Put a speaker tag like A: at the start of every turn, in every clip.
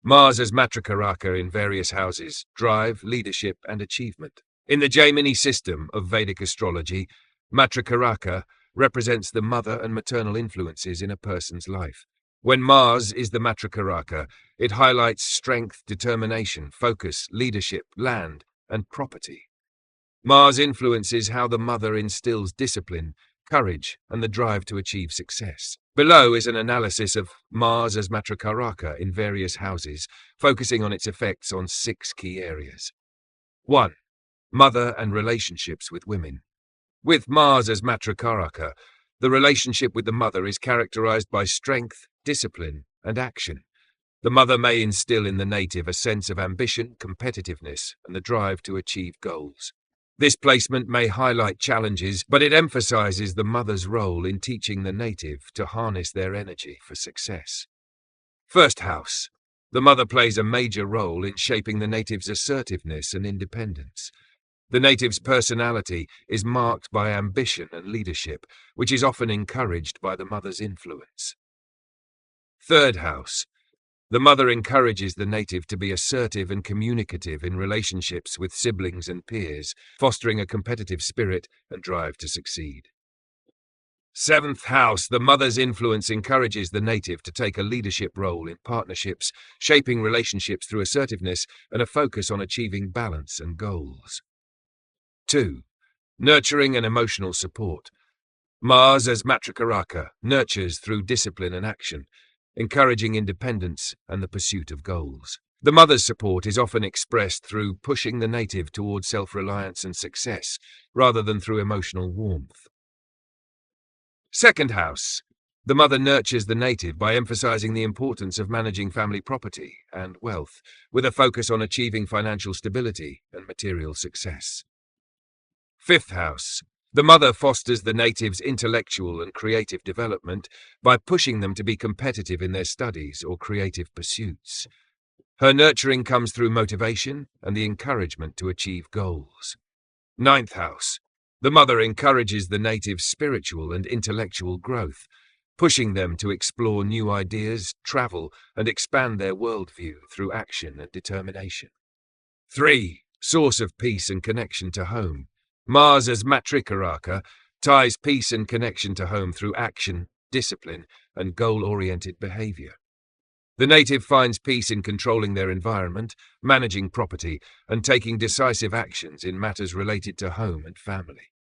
A: Mars as Matrikaraka in various houses, drive, leadership, and achievement. In the Jaimini system of Vedic astrology, Matrikaraka represents the mother and maternal influences in a person's life. When Mars is the Matrikaraka, it highlights strength, determination, focus, leadership, land, and property. Mars influences how the mother instills discipline, courage, and the drive to achieve success. Below is an analysis of Mars as Matrikaraka in various houses, focusing on its effects on 6 key areas. 1. Mother and relationships with women. With Mars as Matrikaraka, the relationship with the mother is characterized by strength, discipline, and action. The mother may instill in the native a sense of ambition, competitiveness, and the drive to achieve goals. This placement may highlight challenges, but it emphasizes the mother's role in teaching the native to harness their energy for success. First house. The mother plays a major role in shaping the native's assertiveness and independence. The native's personality is marked by ambition and leadership, which is often encouraged by the mother's influence. Third house. The mother encourages the native to be assertive and communicative in relationships with siblings and peers, fostering a competitive spirit and drive to succeed. Seventh house. The mother's influence encourages the native to take a leadership role in partnerships, shaping relationships through assertiveness and a focus on achieving balance and goals. 2. Nurturing and emotional support. Mars as Matrikaraka nurtures through discipline and action, encouraging independence and the pursuit of goals. The mother's support is often expressed through pushing the native towards self-reliance and success, rather than through emotional warmth. Second house. The mother nurtures the native by emphasizing the importance of managing family property and wealth, with a focus on achieving financial stability and material success. Fifth house. The mother fosters the native's intellectual and creative development by pushing them to be competitive in their studies or creative pursuits. Her nurturing comes through motivation and the encouragement to achieve goals. Ninth house. The mother encourages the native's spiritual and intellectual growth, pushing them to explore new ideas, travel, and expand their worldview through action and determination. 3. Source of peace and connection to home. Mars as Matrikaraka ties peace and connection to home through action, discipline, and goal-oriented behavior. The native finds peace in controlling their environment, managing property, and taking decisive actions in matters related to home and family.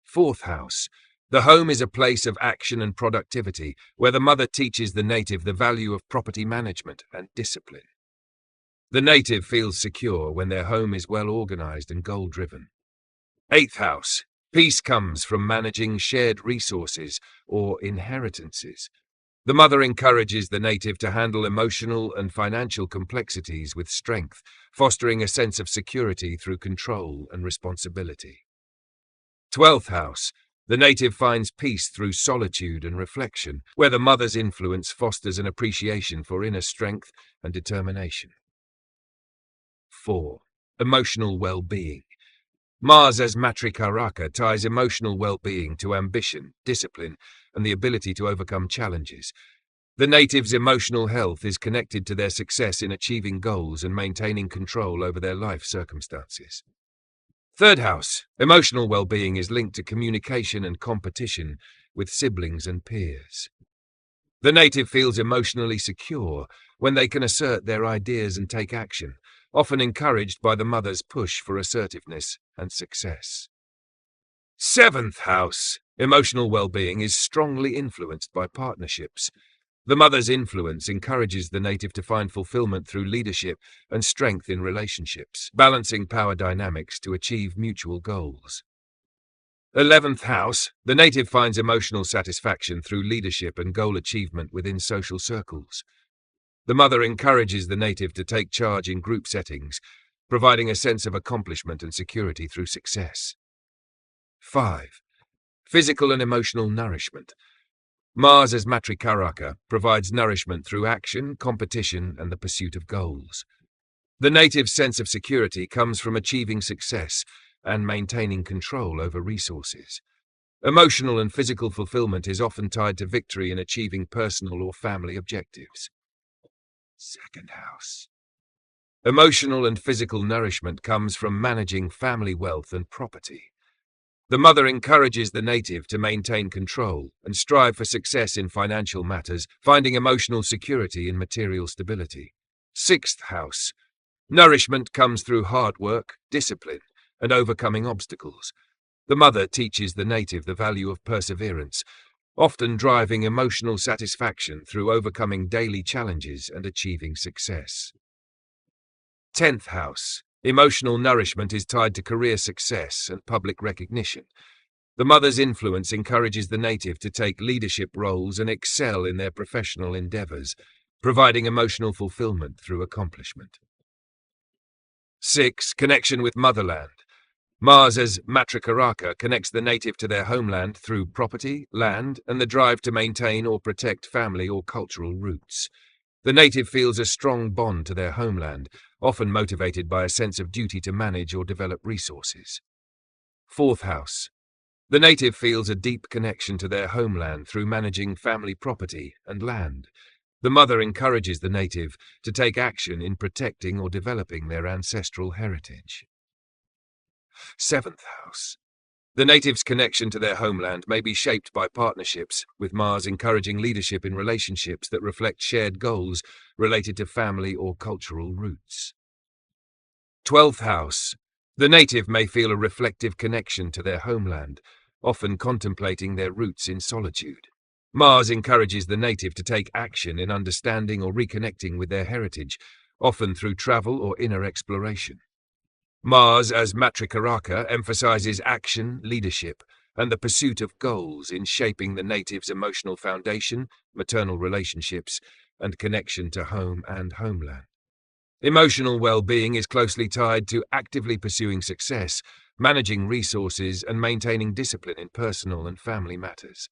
A: Fourth house. The home is a place of action and productivity, where the mother teaches the native the value of property management and discipline. The native feels secure when their home is well organized and goal-driven. Eighth house. Peace comes from managing shared resources or inheritances. The mother encourages the native to handle emotional and financial complexities with strength, fostering a sense of security through control and responsibility. 12th house. The native finds peace through solitude and reflection, where the mother's influence fosters an appreciation for inner strength and determination. 4. Emotional well-being. Mars as Matrikaraka ties emotional well-being to ambition, discipline, and the ability to overcome challenges. The native's emotional health is connected to their success in achieving goals and maintaining control over their life circumstances. Third house. Emotional well-being is linked to communication and competition with siblings and peers. The native feels emotionally secure when they can assert their ideas and take action, often encouraged by the mother's push for assertiveness and success. 7th house. Emotional well-being is strongly influenced by partnerships. The mother's influence encourages the native to find fulfillment through leadership and strength in relationships, balancing power dynamics to achieve mutual goals. 11th house. The native finds emotional satisfaction through leadership and goal achievement within social circles. The mother encourages the native to take charge in group settings, providing a sense of accomplishment and security through success. 5. Physical and emotional nourishment. Mars as Matrikaraka provides nourishment through action, competition, and the pursuit of goals. The native's sense of security comes from achieving success and maintaining control over resources. Emotional and physical fulfillment is often tied to victory in achieving personal or family objectives. Second house. Emotional and physical nourishment comes from managing family wealth and property. The mother encourages the native to maintain control and strive for success in financial matters, finding emotional security in material stability. Sixth house. Nourishment comes through hard work, discipline, and overcoming obstacles. The mother teaches the native the value of perseverance, often driving emotional satisfaction through overcoming daily challenges and achieving success. 10th house. Emotional nourishment is tied to career success and public recognition. The mother's influence encourages the native to take leadership roles and excel in their professional endeavors, providing emotional fulfillment through accomplishment. 6. Connection with motherland. Mars as Matrikaraka connects the native to their homeland through property, land, and the drive to maintain or protect family or cultural roots. The native feels a strong bond to their homeland, often motivated by a sense of duty to manage or develop resources. 4th house. The native feels a deep connection to their homeland through managing family property and land. The mother encourages the native to take action in protecting or developing their ancestral heritage. 7th house. The native's connection to their homeland may be shaped by partnerships, with Mars encouraging leadership in relationships that reflect shared goals related to family or cultural roots. 12th house. The native may feel a reflective connection to their homeland, often contemplating their roots in solitude. Mars encourages the native to take action in understanding or reconnecting with their heritage, often through travel or inner exploration. Mars as Matrikaraka emphasizes action, leadership, and the pursuit of goals in shaping the native's emotional foundation, maternal relationships, and connection to home and homeland. Emotional well-being is closely tied to actively pursuing success, managing resources, and maintaining discipline in personal and family matters.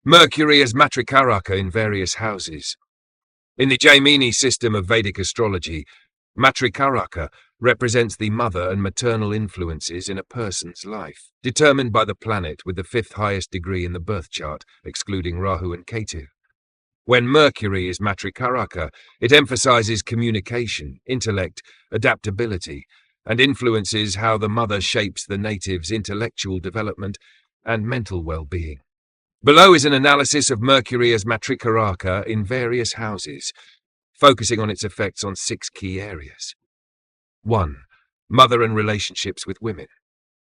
A: Mercury as Matrikaraka in various houses. In the Jaimini system of Vedic astrology, Matrikaraka represents the mother and maternal influences in a person's life, determined by the planet with the 5th highest degree in the birth chart, excluding Rahu and Ketu. When Mercury is Matrikaraka, it emphasizes communication, intellect, adaptability, and influences how the mother shapes the native's intellectual development and mental well-being. Below is an analysis of Mercury as Matrikaraka in various houses, focusing on its effects on 6 key areas. 1. Mother and relationships with women.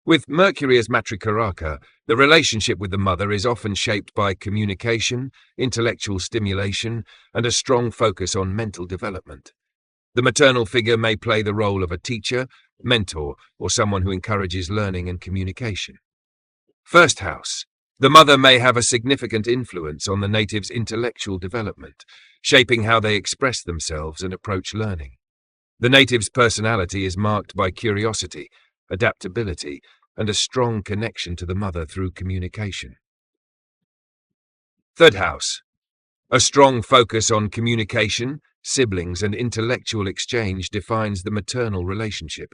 A: With Mercury as Matrikaraka, the relationship with the mother is often shaped by communication, intellectual stimulation, and a strong focus on mental development. The maternal figure may play the role of a teacher, mentor, or someone who encourages learning and communication. 1st house. The mother may have a significant influence on the native's intellectual development, shaping how they express themselves and approach learning. The native's personality is marked by curiosity, adaptability, and a strong connection to the mother through communication. 3rd house. A strong focus on communication, siblings, and intellectual exchange defines the maternal relationship.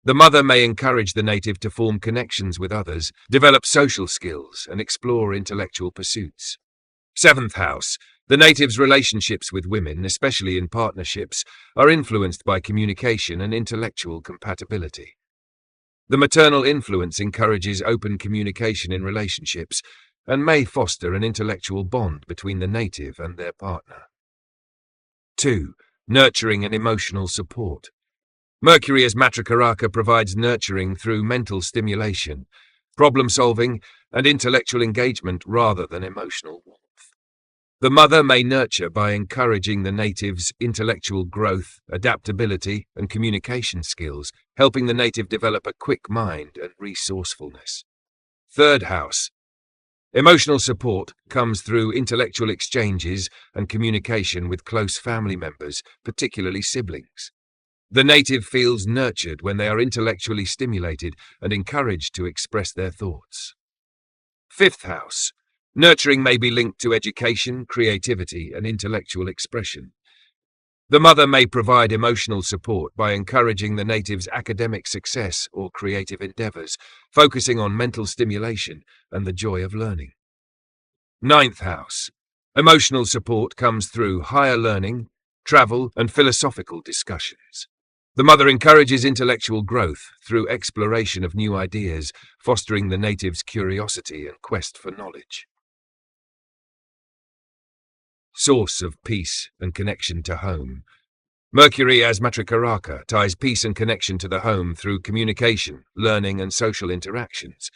A: The mother may encourage the native to form connections with others, develop social skills, and explore intellectual pursuits. 7th house. The native's relationships with women, especially in partnerships, are influenced by communication and intellectual compatibility. The maternal influence encourages open communication in relationships and may foster an intellectual bond between the native and their partner. 2. Nurturing and emotional support. Mercury as Matrikaraka provides nurturing through mental stimulation, problem-solving, and intellectual engagement rather than emotional warmth. The mother may nurture by encouraging the native's intellectual growth, adaptability, and communication skills, helping the native develop a quick mind and resourcefulness. 3rd house. Emotional support comes through intellectual exchanges and communication with close family members, particularly siblings. The native feels nurtured when they are intellectually stimulated and encouraged to express their thoughts. 5th house. Nurturing may be linked to education, creativity, and intellectual expression. The mother may provide emotional support by encouraging the native's academic success or creative endeavors, focusing on mental stimulation and the joy of learning. Ninth house. Emotional support comes through higher learning, travel, and philosophical discussions. The mother encourages intellectual growth through exploration of new ideas, fostering the native's curiosity and quest for knowledge. Source of peace and connection to home. Mercury as Matrikaraka ties peace and connection to the home through communication, learning, and social interactions.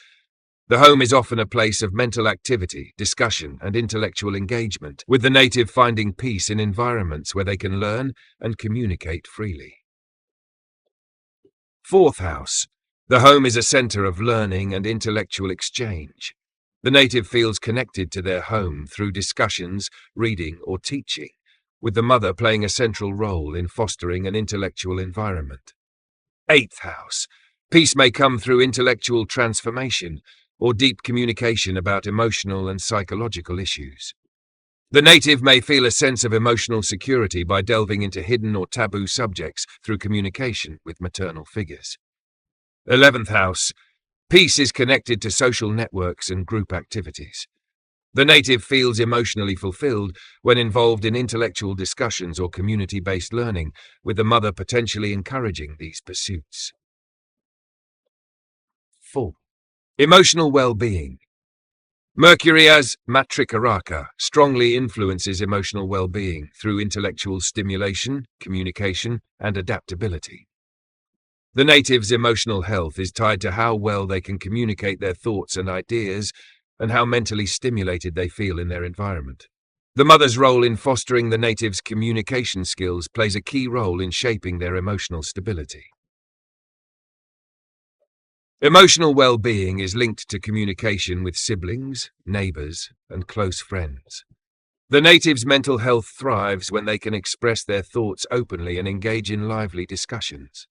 A: The home is often a place of mental activity, discussion, and intellectual engagement, with the native finding peace in environments where they can learn and communicate freely. Fourth house. The home is a center of learning and intellectual exchange. The native feels connected to their home through discussions, reading, or teaching, with the mother playing a central role in fostering an intellectual environment. Eighth house. Peace may come through intellectual transformation or deep communication about emotional and psychological issues. The native may feel a sense of emotional security by delving into hidden or taboo subjects through communication with maternal figures. 11th house. Peace is connected to social networks and group activities. The native feels emotionally fulfilled when involved in intellectual discussions or community-based learning, with the mother potentially encouraging these pursuits. 4. Emotional well-being. Mercury as Matrikaraka strongly influences emotional well-being through intellectual stimulation, communication, and adaptability. The native's emotional health is tied to how well they can communicate their thoughts and ideas, and how mentally stimulated they feel in their environment. The mother's role in fostering the native's communication skills plays a key role in shaping their emotional stability. Emotional well-being is linked to communication with siblings, neighbors, and close friends. The native's mental health thrives when they can express their thoughts openly and engage in lively discussions.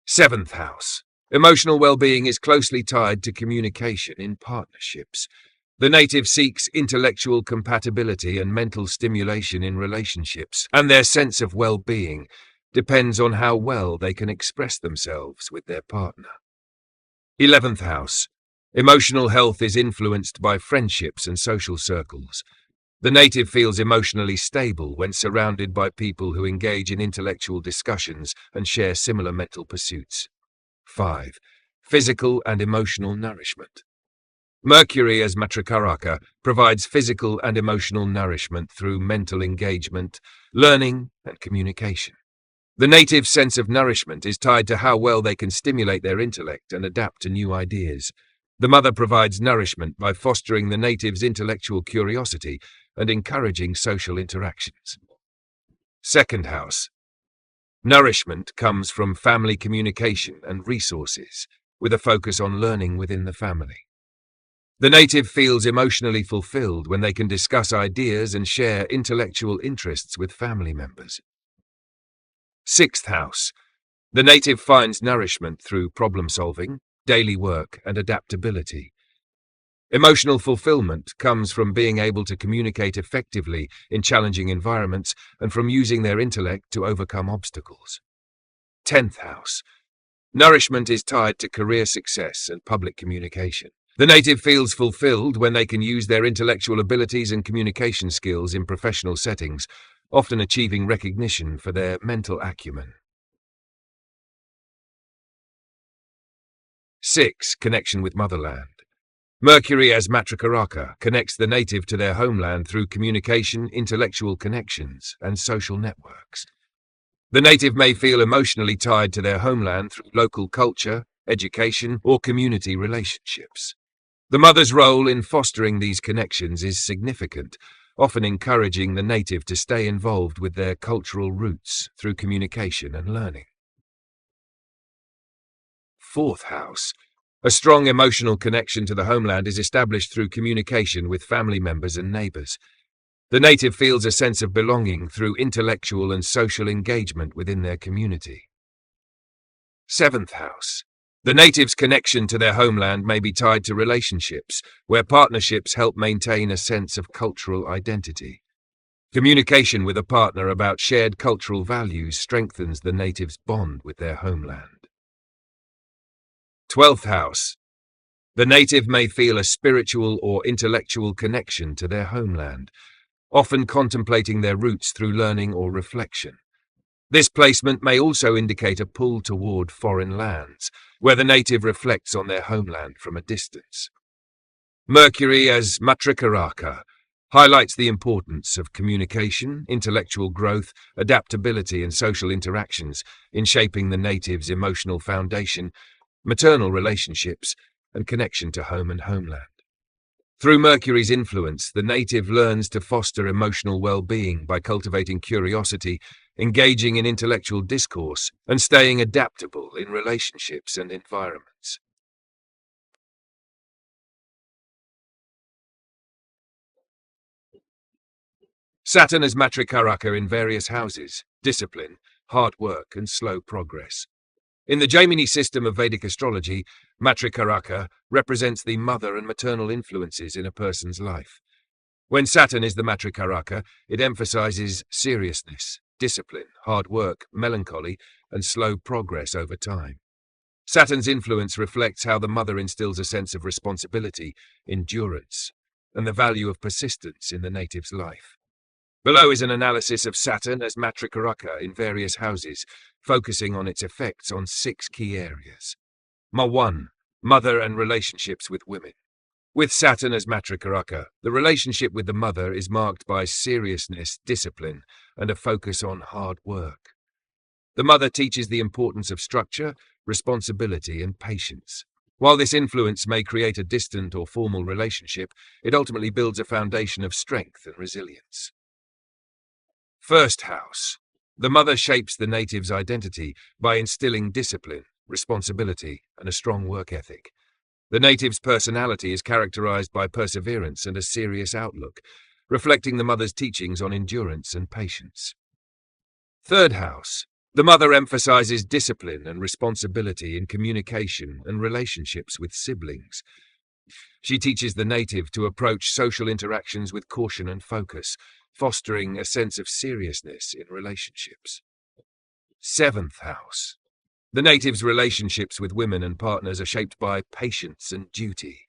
A: 7th house. Emotional well-being is closely tied to communication in partnerships. The native seeks intellectual compatibility and mental stimulation in relationships, and their sense of well-being depends on how well they can express themselves with their partner. 11th house. Emotional health is influenced by friendships and social circles. The native feels emotionally stable when surrounded by people who engage in intellectual discussions and share similar mental pursuits. 5. Physical and emotional nourishment. Mercury as Matrikaraka provides physical and emotional nourishment through mental engagement, learning, and communication. The native's sense of nourishment is tied to how well they can stimulate their intellect and adapt to new ideas. The mother provides nourishment by fostering the native's intellectual curiosity and encouraging social interactions. 2nd house. Nourishment comes from family communication and resources, with a focus on learning within the family. The native feels emotionally fulfilled when they can discuss ideas and share intellectual interests with family members. 6th house. The native finds nourishment through problem-solving, daily work, and adaptability. Emotional fulfillment comes from being able to communicate effectively in challenging environments and from using their intellect to overcome obstacles. 10th house. Nourishment is tied to career success and public communication. The native feels fulfilled when they can use their intellectual abilities and communication skills in professional settings, often achieving recognition for their mental acumen. 6. Connection with motherland. Mercury as Matrikaraka connects the native to their homeland through communication, intellectual connections, and social networks. The native may feel emotionally tied to their homeland through local culture, education, or community relationships. The mother's role in fostering these connections is significant, often encouraging the native to stay involved with their cultural roots through communication and learning. 4th house. A strong emotional connection to the homeland is established through communication with family members and neighbors. The native feels a sense of belonging through intellectual and social engagement within their community. 7th house. The native's connection to their homeland may be tied to relationships, where partnerships help maintain a sense of cultural identity. Communication with a partner about shared cultural values strengthens the native's bond with their homeland. 12th house. The native may feel a spiritual or intellectual connection to their homeland, often contemplating their roots through learning or reflection. This placement may also indicate a pull toward foreign lands, where the native reflects on their homeland from a distance. Mercury as Matrikaraka highlights the importance of communication, intellectual growth, adaptability, and social interactions in shaping the native's emotional foundation, maternal relationships, and connection to home and homeland. Through Mercury's influence, the native learns to foster emotional well-being by cultivating curiosity, engaging in intellectual discourse, and staying adaptable in relationships and environments. Saturn as Matrikaraka in various houses, discipline, hard work, and slow progress. In the Jaimini system of Vedic astrology, Matrikaraka represents the mother and maternal influences in a person's life. When Saturn is the Matrikaraka, it emphasizes seriousness, discipline, hard work, melancholy, and slow progress over time. Saturn's influence reflects how the mother instills a sense of responsibility, endurance, and the value of persistence in the native's life. Below is an analysis of Saturn as Matrikaraka in various houses, focusing on its effects on 6 key areas. 1. Mother and relationships with women. With Saturn as Matrikaraka, the relationship with the mother is marked by seriousness, discipline, and a focus on hard work. The mother teaches the importance of structure, responsibility, and patience. While this influence may create a distant or formal relationship, it ultimately builds a foundation of strength and resilience. First house. The mother shapes the native's identity by instilling discipline, responsibility, and a strong work ethic. The native's personality is characterized by perseverance and a serious outlook, reflecting the mother's teachings on endurance and patience. Third house. The mother emphasizes discipline and responsibility in communication and relationships with siblings. She teaches the native to approach social interactions with caution and focus, fostering a sense of seriousness in relationships. Seventh house. The native's relationships with women and partners are shaped by patience and duty.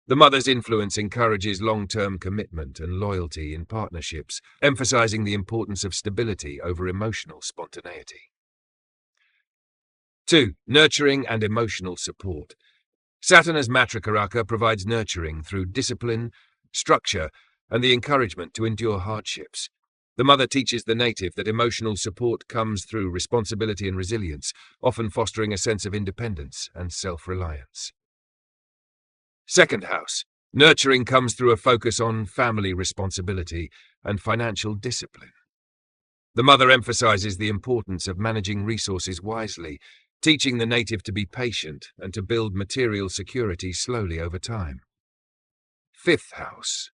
A: The mother's influence encourages long-term commitment and loyalty in partnerships, emphasizing the importance of stability over emotional spontaneity. 2. Nurturing and emotional support. Saturn as Matrikaraka provides nurturing through discipline, structure, and the encouragement to endure hardships. The mother teaches the native that emotional support comes through responsibility and resilience, often fostering a sense of independence and self-reliance. Second house. Nurturing comes through a focus on family responsibility and financial discipline. The mother emphasizes the importance of managing resources wisely, teaching the native to be patient and to build material security slowly over time. Fifth house.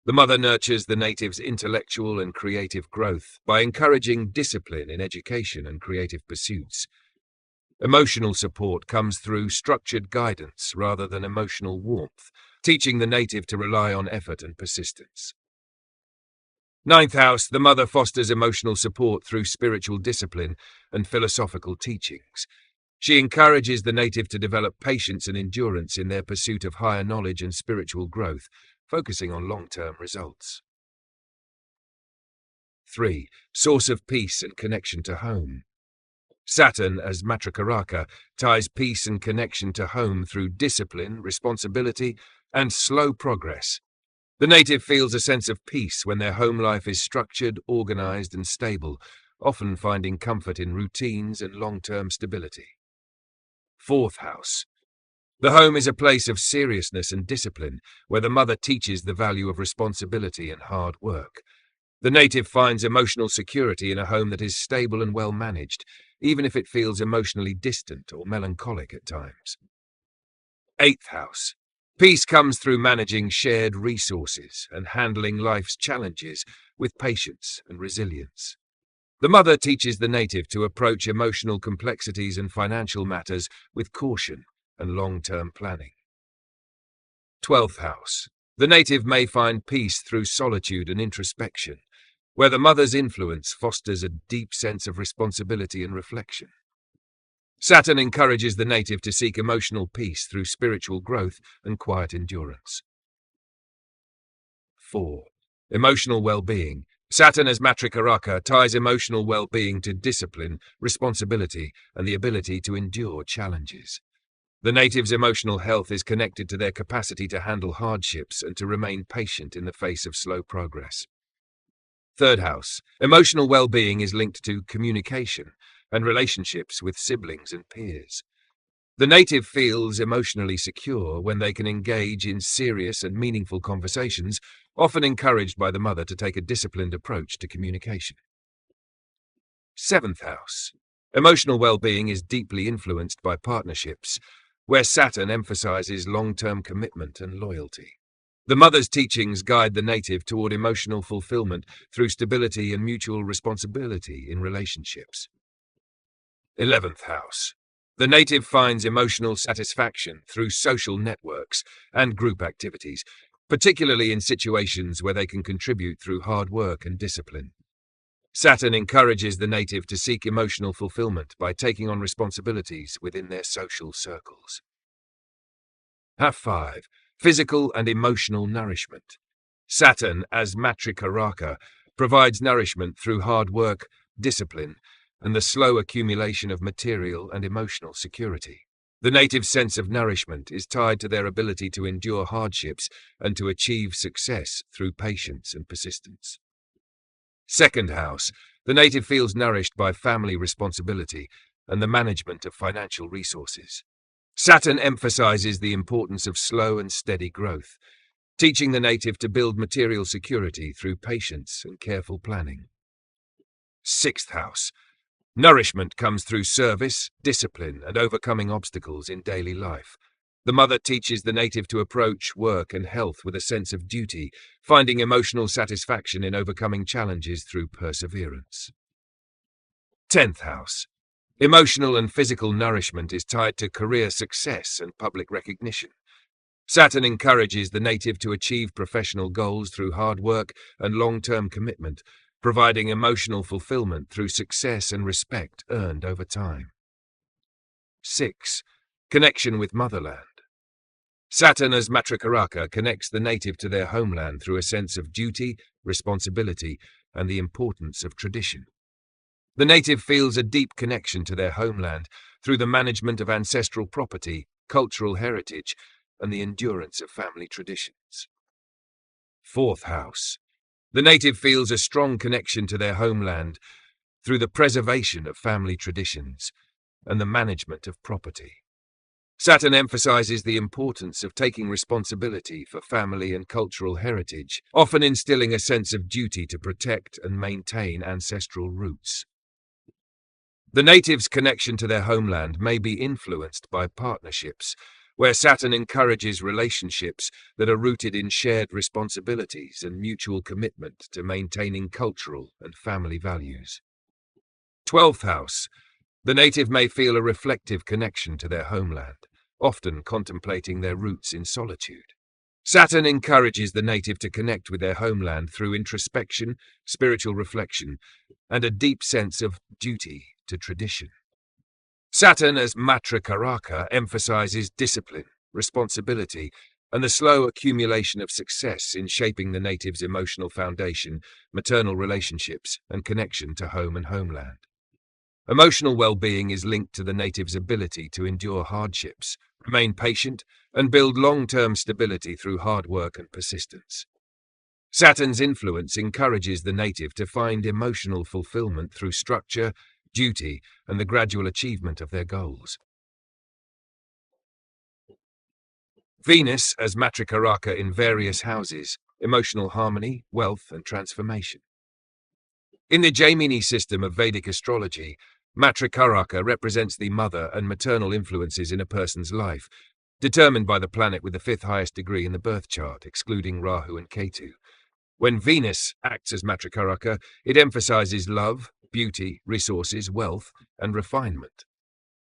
A: The mother nurtures the native's intellectual and creative growth by encouraging discipline in education and creative pursuits. Emotional support comes through structured guidance rather than emotional warmth, teaching the native to rely on effort and persistence. Ninth house, the mother fosters emotional support through spiritual discipline and philosophical teachings. She encourages the native to develop patience and endurance in their pursuit of higher knowledge and spiritual growth, focusing on long-term results. 3. Source of peace and connection to home. Saturn, as Matrikaraka, ties peace and connection to home through discipline, responsibility, and slow progress. The native feels a sense of peace when their home life is structured, organized, and stable, often finding comfort in routines and long-term stability. Fourth house. The home is a place of seriousness and discipline, where the mother teaches the value of responsibility and hard work. The native finds emotional security in a home that is stable and well managed, even if it feels emotionally distant or melancholic at times. Eighth house. Peace comes through managing shared resources and handling life's challenges with patience and resilience. The mother teaches the native to approach emotional complexities and financial matters with caution and long-term planning. 12th house. The native may find peace through solitude and introspection, where the mother's influence fosters a deep sense of responsibility and reflection. Saturn encourages the native to seek emotional peace through spiritual growth and quiet endurance. 4. Emotional well-being. Saturn as Matrikaraka ties emotional well-being to discipline, responsibility, and the ability to endure challenges. The native's emotional health is connected to their capacity to handle hardships and to remain patient in the face of slow progress. 3rd house. Emotional well-being is linked to communication and relationships with siblings and peers. The native feels emotionally secure when they can engage in serious and meaningful conversations, often encouraged by the mother to take a disciplined approach to communication. 7th house. Emotional well-being is deeply influenced by partnerships, where Saturn emphasizes long-term commitment and loyalty. The mother's teachings guide the native toward emotional fulfillment through stability and mutual responsibility in relationships. 11th house. The native finds emotional satisfaction through social networks and group activities, particularly in situations where they can contribute through hard work and discipline. Saturn encourages the native to seek emotional fulfillment by taking on responsibilities within their social circles. 5. Physical and emotional nourishment. Saturn, as Matrikaraka, provides nourishment through hard work, discipline, and the slow accumulation of material and emotional security. The native's sense of nourishment is tied to their ability to endure hardships and to achieve success through patience and persistence. 2nd house. The native feels nourished by family responsibility and the management of financial resources. Saturn emphasizes the importance of slow and steady growth, teaching the native to build material security through patience and careful planning. 6th house. Nourishment comes through service, discipline, and overcoming obstacles in daily life. The mother teaches the native to approach work and health with a sense of duty, finding emotional satisfaction in overcoming challenges through perseverance. 10th house. Emotional and physical nourishment is tied to career success and public recognition. Saturn encourages the native to achieve professional goals through hard work and long-term commitment, providing emotional fulfillment through success and respect earned over time. 6. Connection with motherland. Saturn as Matrikaraka connects the native to their homeland through a sense of duty, responsibility, and the importance of tradition. The native feels a deep connection to their homeland through the management of ancestral property, cultural heritage, and the endurance of family traditions. 4th house. The native feels a strong connection to their homeland through the preservation of family traditions and the management of property. Saturn emphasizes the importance of taking responsibility for family and cultural heritage, often instilling a sense of duty to protect and maintain ancestral roots. The natives' connection to their homeland may be influenced by partnerships, where Saturn encourages relationships that are rooted in shared responsibilities and mutual commitment to maintaining cultural and family values. 12th house. The native may feel a reflective connection to their homeland, often contemplating their roots in solitude. Saturn encourages the native to connect with their homeland through introspection, spiritual reflection, and a deep sense of duty to tradition. Saturn as Matrikaraka emphasizes discipline, responsibility, and the slow accumulation of success in shaping the native's emotional foundation, maternal relationships, and connection to home and homeland. Emotional well-being is linked to the native's ability to endure hardships, remain patient, and build long-term stability through hard work and persistence. Saturn's influence encourages the native to find emotional fulfillment through structure, duty, and the gradual achievement of their goals. Venus as Matrikaraka in various houses, emotional harmony, wealth, and transformation. In the Jaimini system of Vedic astrology, Matrikaraka represents the mother and maternal influences in a person's life, determined by the planet with the 5th highest degree in the birth chart, excluding Rahu and Ketu. When Venus acts as Matrikaraka, it emphasizes love, beauty, resources, wealth, and refinement,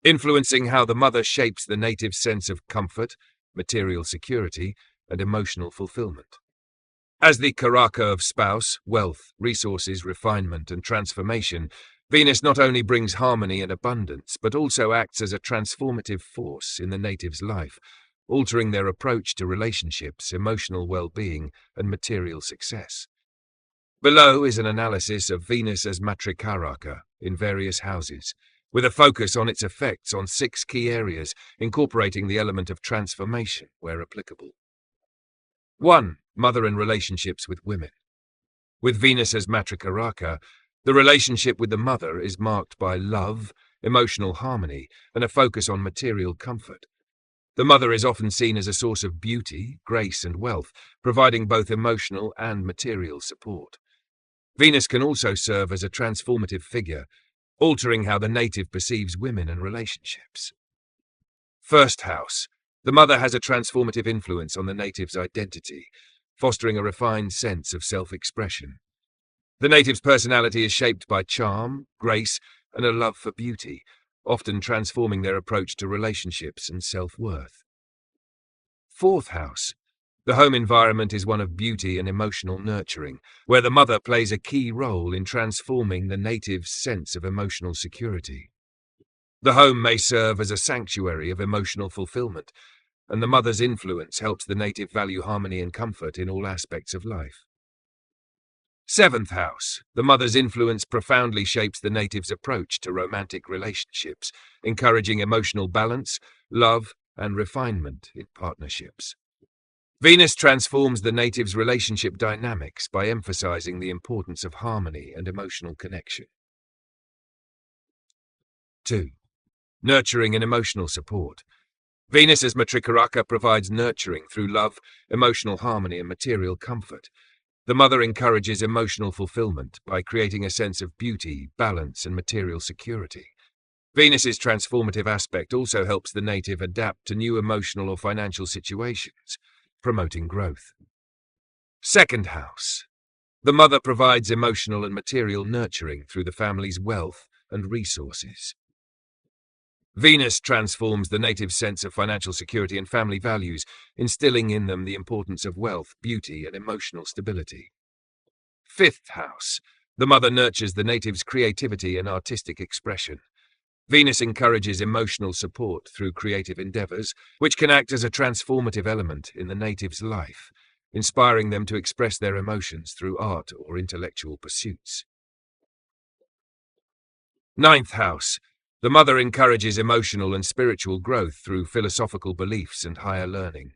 A: influencing how the mother shapes the native's sense of comfort, material security, and emotional fulfillment. As the Karaka of spouse, wealth, resources, refinement, and transformation, Venus not only brings harmony and abundance, but also acts as a transformative force in the native's life, altering their approach to relationships, emotional well-being, and material success. Below is an analysis of Venus as Matrikaraka in various houses, with a focus on its effects on 6 key areas, incorporating the element of transformation where applicable. 1. Mother and relationships with women. With Venus as Matrikaraka, the relationship with the mother is marked by love, emotional harmony, and a focus on material comfort. The mother is often seen as a source of beauty, grace, and wealth, providing both emotional and material support. Venus can also serve as a transformative figure, altering how the native perceives women and relationships. First house. The mother has a transformative influence on the native's identity, fostering a refined sense of self-expression. The native's personality is shaped by charm, grace, and a love for beauty, often transforming their approach to relationships and self-worth. Fourth house. The home environment is one of beauty and emotional nurturing, where the mother plays a key role in transforming the native's sense of emotional security. The home may serve as a sanctuary of emotional fulfillment, and the mother's influence helps the native value harmony and comfort in all aspects of life. Seventh house. The mother's influence profoundly shapes the native's approach to romantic relationships, encouraging emotional balance, love, and refinement in partnerships. Venus transforms the native's relationship dynamics by emphasizing the importance of harmony and emotional connection. 2. Nurturing and emotional support. Venus as Matrikaraka provides nurturing through love, emotional harmony, and material comfort. The mother encourages emotional fulfillment by creating a sense of beauty, balance, and material security. Venus's transformative aspect also helps the native adapt to new emotional or financial situations, promoting growth. Second house. The mother provides emotional and material nurturing through the family's wealth and resources. Venus transforms the native's sense of financial security and family values, instilling in them the importance of wealth, beauty, and emotional stability. Fifth house. The mother nurtures the native's creativity and artistic expression. Venus encourages emotional support through creative endeavors, which can act as a transformative element in the native's life, inspiring them to express their emotions through art or intellectual pursuits. Ninth house. The mother encourages emotional and spiritual growth through philosophical beliefs and higher learning.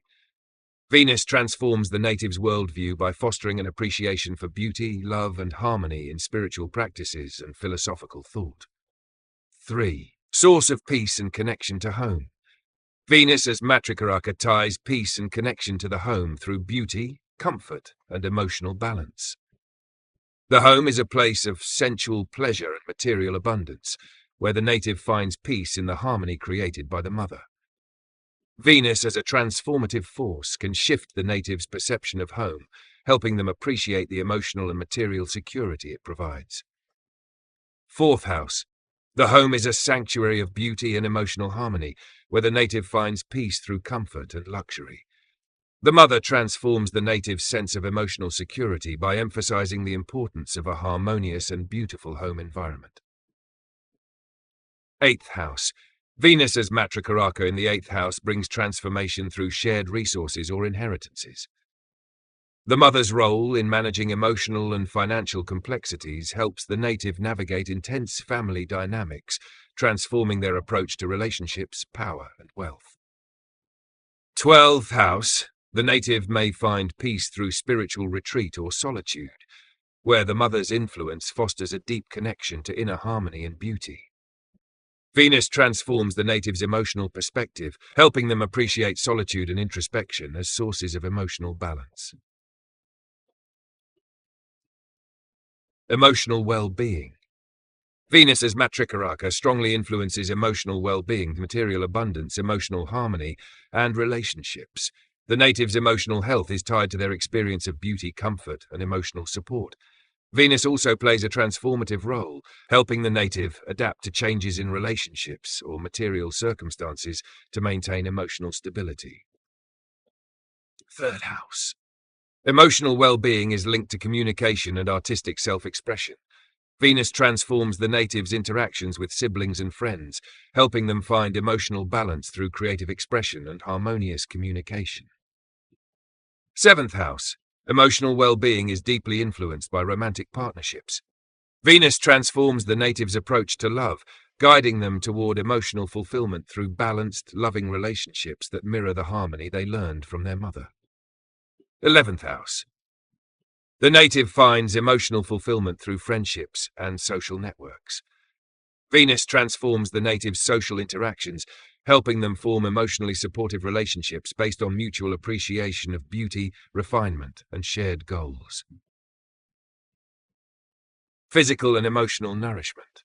A: Venus transforms the native's worldview by fostering an appreciation for beauty, love, and harmony in spiritual practices and philosophical thought. 3. Source of peace and connection to home. Venus as Matrikaraka ties peace and connection to the home through beauty, comfort, and emotional balance. The home is a place of sensual pleasure and material abundance, where the native finds peace in the harmony created by the mother. Venus as a transformative force can shift the native's perception of home, helping them appreciate the emotional and material security it provides. Fourth house. The home is a sanctuary of beauty and emotional harmony, where the native finds peace through comfort and luxury. The mother transforms the native's sense of emotional security by emphasizing the importance of a harmonious and beautiful home environment. Eighth house. Venus as Matrikaraka in the 8th house brings transformation through shared resources or inheritances. The mother's role in managing emotional and financial complexities helps the native navigate intense family dynamics, transforming their approach to relationships, power, and wealth. 12th house. The native may find peace through spiritual retreat or solitude, where the mother's influence fosters a deep connection to inner harmony and beauty. Venus transforms the native's emotional perspective, helping them appreciate solitude and introspection as sources of emotional balance. Emotional well-being. Venus as Matrikaraka strongly influences emotional well-being, material abundance, emotional harmony, and relationships. The native's emotional health is tied to their experience of beauty, comfort, and emotional support. Venus also plays a transformative role, helping the native adapt to changes in relationships or material circumstances to maintain emotional stability. 3rd house. Emotional well-being is linked to communication and artistic self-expression. Venus transforms the natives' interactions with siblings and friends, helping them find emotional balance through creative expression and harmonious communication. 7th house. Emotional well-being is deeply influenced by romantic partnerships. Venus transforms the natives' approach to love, guiding them toward emotional fulfillment through balanced, loving relationships that mirror the harmony they learned from their mother. 11th house. The native finds emotional fulfillment through friendships and social networks. Venus transforms the native's social interactions, helping them form emotionally supportive relationships based on mutual appreciation of beauty, refinement, and shared goals. Physical and emotional nourishment.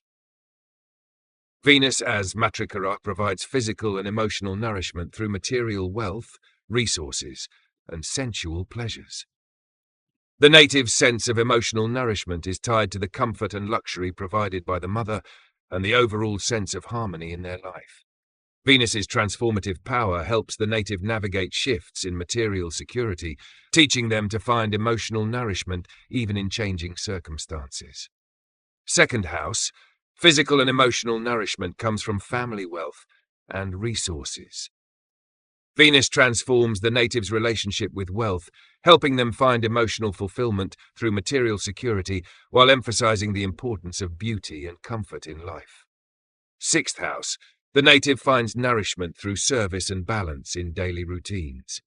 A: Venus as Matrikaraka provides physical and emotional nourishment through material wealth, resources, and sensual pleasures. The native's sense of emotional nourishment is tied to the comfort and luxury provided by the mother and the overall sense of harmony in their life. Venus's transformative power helps the native navigate shifts in material security, teaching them to find emotional nourishment even in changing circumstances. 2nd house. Physical and emotional nourishment comes from family wealth and resources. Venus transforms the native's relationship with wealth, helping them find emotional fulfillment through material security while emphasizing the importance of beauty and comfort in life. 6th house. The native finds nourishment through service and balance in daily routines.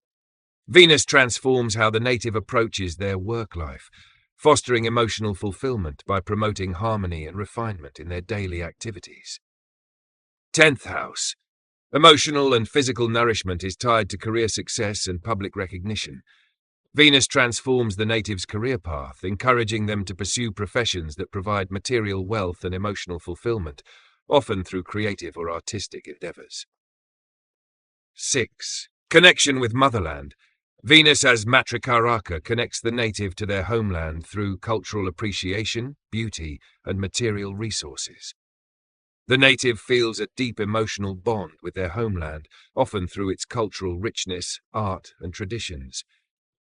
A: Venus transforms how the native approaches their work life, fostering emotional fulfillment by promoting harmony and refinement in their daily activities. 10th house. Emotional and physical nourishment is tied to career success and public recognition. Venus transforms the native's career path, encouraging them to pursue professions that provide material wealth and emotional fulfillment, often through creative or artistic endeavors. 6. Connection with motherland. Venus as Matrikaraka connects the native to their homeland through cultural appreciation, beauty, and material resources. The native feels a deep emotional bond with their homeland, often through its cultural richness, art, and traditions.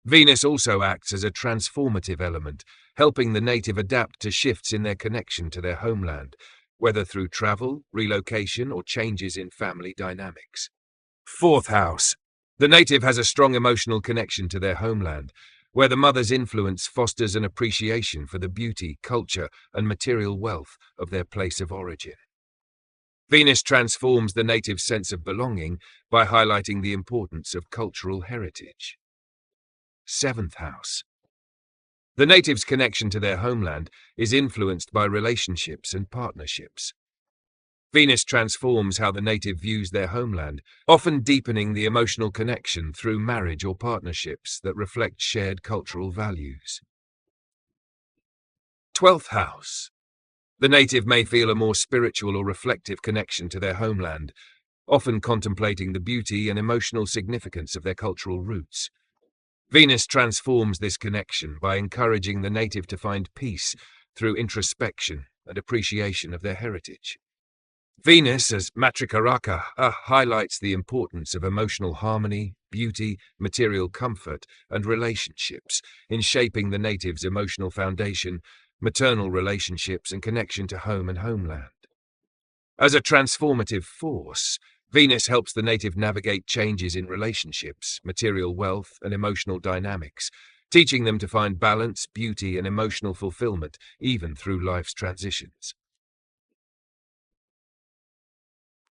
A: Venus also acts as a transformative element, helping the native adapt to shifts in their connection to their homeland, whether through travel, relocation, or changes in family dynamics. 4th house. The native has a strong emotional connection to their homeland, where the mother's influence fosters an appreciation for the beauty, culture, and material wealth of their place of origin. Venus transforms the native's sense of belonging by highlighting the importance of cultural heritage. 7th house. The native's connection to their homeland is influenced by relationships and partnerships. Venus transforms how the native views their homeland, often deepening the emotional connection through marriage or partnerships that reflect shared cultural values. 12th house. The native may feel a more spiritual or reflective connection to their homeland, often contemplating the beauty and emotional significance of their cultural roots. Venus transforms this connection by encouraging the native to find peace through introspection and appreciation of their heritage. Venus as Matrikaraka highlights the importance of emotional harmony, beauty, material comfort, and relationships in shaping the native's emotional foundation, maternal relationships, and connection to home and homeland. As a transformative force, Venus helps the native navigate changes in relationships, material wealth, and emotional dynamics, teaching them to find balance, beauty, and emotional fulfillment even through life's transitions.